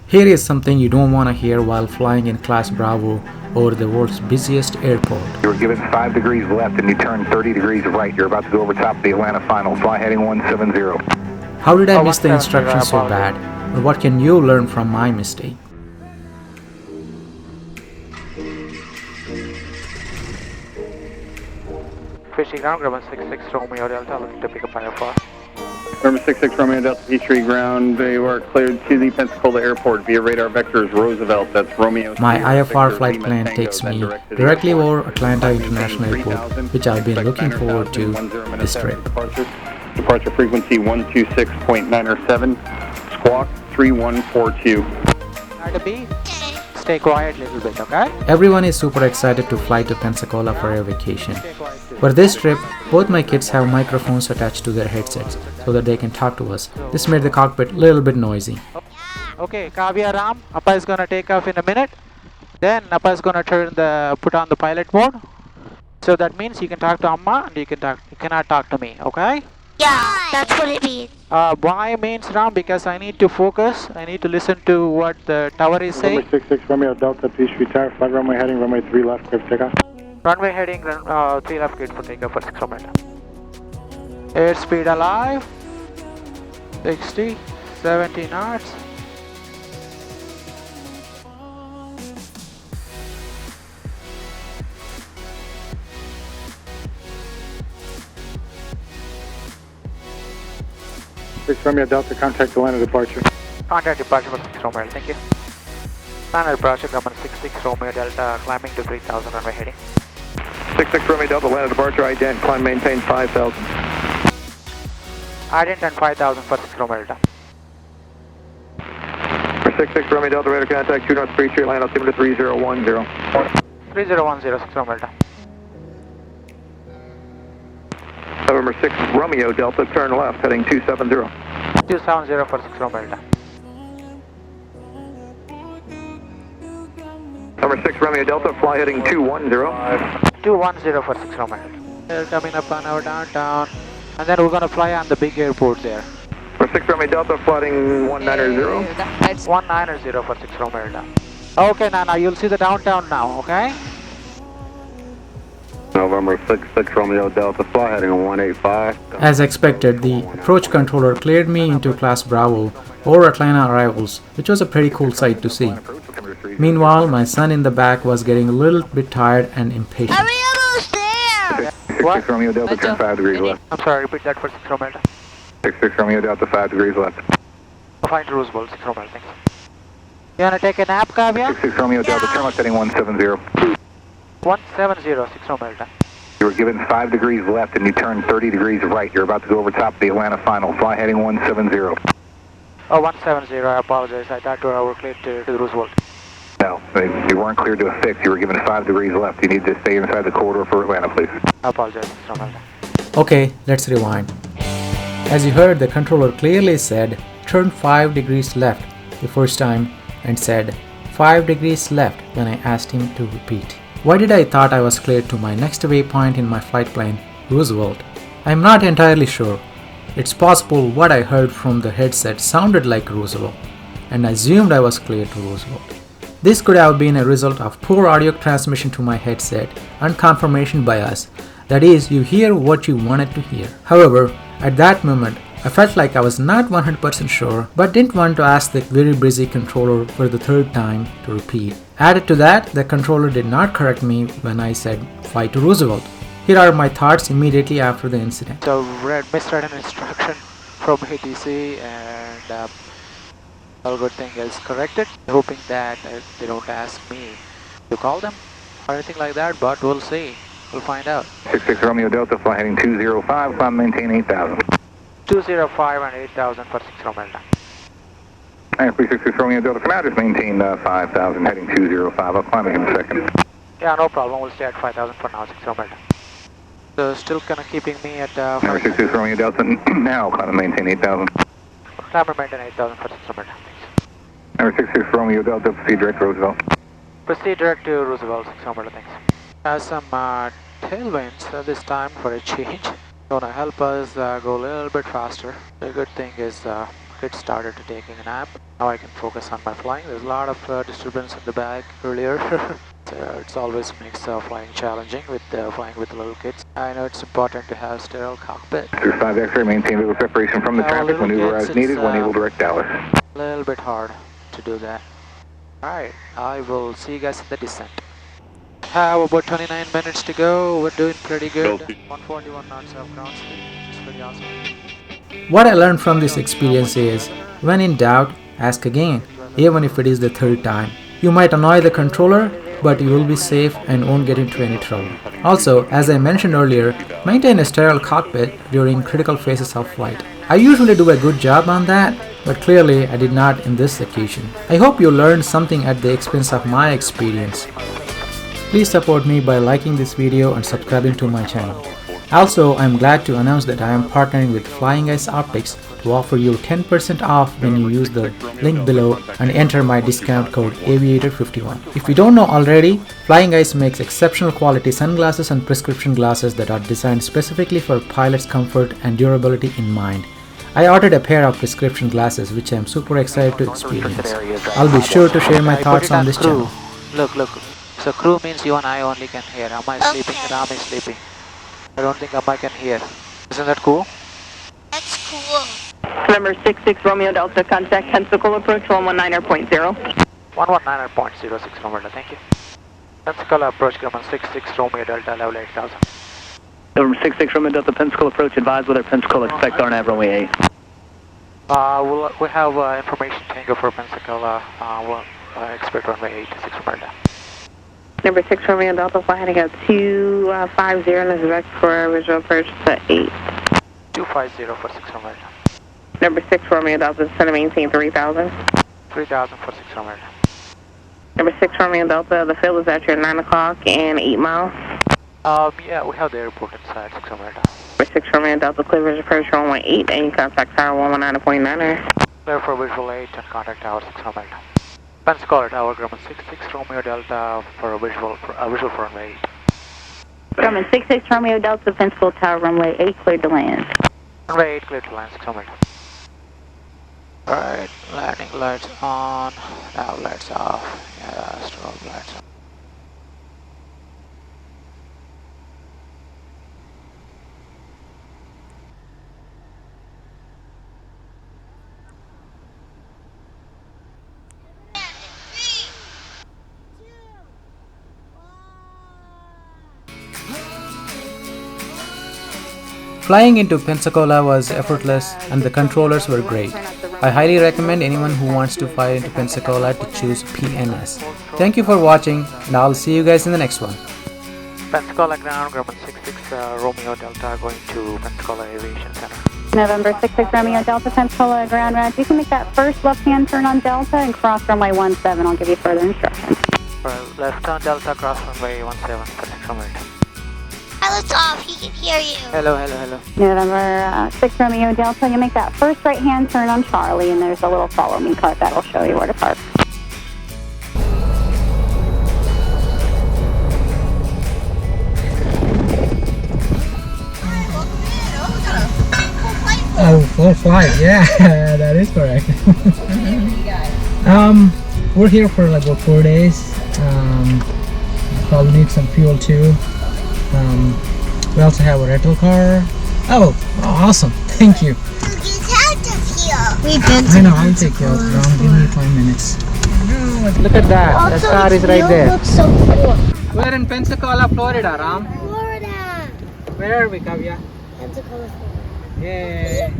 Here is something you don't want to hear while flying in Class Bravo over the world's busiest airport. You were given 5 degrees left and you turn 30 degrees right. You're about to go over top of the Atlanta final. Fly heading 170. How did I miss the instructions so bad? And what can you learn from my mistake? Fishing ground, Grumman 66 Romeo Delta, looking to pick up IFR. Grumman 66 Romeo Delta, Peachtree ground. They were cleared to the Pensacola airport via radar vectors Roosevelt. That's Romeo. My IFR flight plan takes me directly over Atlanta International Airport, which I've been looking forward to this trip. Departure frequency 126.907, squawk 3142. To be, stay quiet a little bit, okay? Everyone is super excited to fly to Pensacola for a vacation. For this trip, both my kids have microphones attached to their headsets so that they can talk to us. This made the cockpit a little bit noisy. Okay, Kavya Ram, Appa is gonna take off in a minute. Then Appa is gonna put on the pilot mode. So that means you can talk to Amma and you cannot talk to me, okay? Yeah, that's what it means. Why means Ram? Because I need to focus. I need to listen to what the tower is saying. Runway 66 Romeo Delta, Peachtree tower, flight runway heading, runway 3 left, clear for takeoff. Runway heading 3 left, gate for takeoff for 6 Romeo. Airspeed alive. 60, 70 knots. Romeo Delta, contact Atlanta departure. Contact departure for 6 Romeo, thank you. Final departure, Grumman 66 Romeo Delta, climbing to 3000, runway heading. 66 Romeo Delta, Atlanta departure, ident, climb maintain 5,000. Ident and 5000 for 6 Romeo Delta. For 66 Romeo Delta, radar contact 2 North Peachtree, Atlanta, altimeter 3010. 3010, 6 Romeo Delta. November 6 Romeo Delta, turn left, heading 270. 270 for 6 Romeo Delta. Number 6 Romeo Delta, fly heading 210. 210 for 6 Romeo Delta. Coming up on our downtown. And then we're gonna fly on the big airport there. For 6 Romeo Delta, flying 190. 190 for 6 Romeo Delta. Okay, now you'll see the downtown now, okay? November 66 Romeo Delta, fly heading 185. As expected, the approach controller cleared me into Class Bravo over Atlanta arrivals, which was a pretty cool sight to see. Meanwhile, my son in the back was getting a little bit tired and impatient. Are we almost there? 66 Romeo Delta, turn 5 degrees left. I'm sorry, repeat that for 6 Romeo Delta. 66 Romeo Delta, 5 degrees left. Find Roosevelt, 6 Romeo, thanks. You wanna take a nap, Kavya? 66 Romeo Delta, turn left, heading 170. 170, 6 Romeo Delta. You were given 5 degrees left and you turn 30 degrees right. You're about to go over top of the Atlanta final. Fly heading 170. Oh, 170, I apologize. I thought we were cleared to the Roosevelt. No, you weren't cleared to a fix. You were given 5 degrees left. You need to stay inside the corridor for Atlanta, please. I apologize, 6 Romeo Delta. Okay, let's rewind. As you heard, the controller clearly said turn 5 degrees left the first time and said 5 degrees left when I asked him to repeat. Why did I thought I was cleared to my next waypoint in my flight plane, Roosevelt? I'm not entirely sure. It's possible what I heard from the headset sounded like Roosevelt, and I assumed I was cleared to Roosevelt. This could have been a result of poor audio transmission to my headset and confirmation bias. That is, you hear what you wanted to hear. However, at that moment, I felt like I was not 100% sure, but didn't want to ask the very busy controller for the third time to repeat. Added to that, the controller did not correct me when I said fly to Roosevelt. Here are my thoughts immediately after the incident. So, misread an instruction from ATC and all good thing is corrected. Hoping that they don't ask me to call them or anything like that, but we'll see. We'll find out. 66 Romeo Delta, fly heading 205, climb maintain 8,000. 205 and 8000 for 6 Romeo Delta. And 366 Romeo Delta, for now just maintain 5,000, heading 205. I'll climb in a second. Yeah, no problem. We'll stay at 5000 for now, 6 Romeo Delta. So still kind of keeping me at 66 Romeo Delta, now climb and maintain 8,000. climb and maintain 8000 for 6 Romeo Delta. Number 66 Romeo Delta, proceed direct to Roosevelt. Proceed direct to Roosevelt, 6 Romeo Delta, thanks. Has some tailwinds this time for a change. Gonna help us go a little bit faster. The good thing is kids started taking a nap. Now I can focus on my flying. There's a lot of disturbance in the back earlier. It's always makes flying challenging with flying with little kids. I know it's important to have sterile cockpit. Mr. 5 X-ray, maintain visual separation from the traffic, maneuver as needed when able, direct Dallas. A little bit hard to do that. Alright, I will see you guys in the descent. Have about 29 minutes to go. We're doing pretty good. 141 knots of ground speed. It's pretty awesome. What I learned from this experience is, when in doubt, ask again, even if it is the third time. You might annoy the controller, but you will be safe and won't get into any trouble. Also, as I mentioned earlier, maintain a sterile cockpit during critical phases of flight. I usually do a good job on that, but clearly I did not in this occasion. I hope you learned something at the expense of my experience. Please support me by liking this video and subscribing to my channel. Also, I am glad to announce that I am partnering with Flying Ice Optics to offer you 10% off when you use the link below and enter my discount code AVIATOR51. If you don't know already, Flying Ice makes exceptional quality sunglasses and prescription glasses that are designed specifically for pilots' comfort and durability in mind. I ordered a pair of prescription glasses which I am super excited to experience. I'll be sure to share my thoughts on this channel. Look. So crew means you and I only can hear. Am I sleeping? Ram is sleeping. I don't think Amma can hear. Isn't that cool? That's cool. Number 66 Romeo Delta, contact Pensacola approach 119.0. 119.06 Romeo Delta, thank you. Pensacola approach Grumman 66 Romeo Delta, level 8000. Number 66 Romeo Delta, Pensacola approach, advise whether Pensacola expect RNAV runway 8. We have information tango for Pensacola, we'll expect runway 86 Romeo Delta. Number 6 Romeo Delta, fly heading out 250 and is direct for original approach to 8. 250 for 6 Romeo Delta. Number 6 Romeo Delta, center maintain 3000. 3000 for 6 Romeo Delta. Number 6 Romeo Delta, the field is at your 9 o'clock and 8 miles. Yeah, we have the airport inside 6 Romeo Delta. Number 6 Romeo Delta, clear visual approach 118 and you contact tower 119.9. Clear for visual 8 and contact tower 6 Romeo Delta. Pensacola Tower, Grumman 66 Romeo Delta for a visual for runway 8. Grumman 66 Romeo Delta, Pensacola Tower, runway 8, cleared to land. Runway 8 clear to land 6 Romeo Delta. Alright, landing lights on, nav lights off, yeah, strobe lights on. Flying into Pensacola was effortless and the controllers were great. I highly recommend anyone who wants to fly into Pensacola to choose PNS. Thank you for watching and I'll see you guys in the next one. Pensacola ground, Grumman 66 Romeo Delta going to Pensacola Aviation Center. November 66 Romeo Delta, Pensacola ground route. You can make that first left-hand turn on Delta and cross runway 17. I'll give you further instructions. For left turn Delta, cross runway 17 for 6 Romeo Delta. Pilot's off, he can hear you. Hello. November 6 Romeo Delta, you make that first right-hand turn on Charlie, and there's a little follow me cart that'll show you where to park. Oh, full flight, yeah, that is correct. We're here for like about 4 days. Probably need some fuel too. We also have a rental car. Oh, awesome! Thank you. We've been to I know. I'll take care of it. Give me 5 minutes. Look at that. The star is right there. Looks so cool. We're in Pensacola, Florida, Ram. Florida. Where are we, Kavya? Pensacola, Florida. Yay!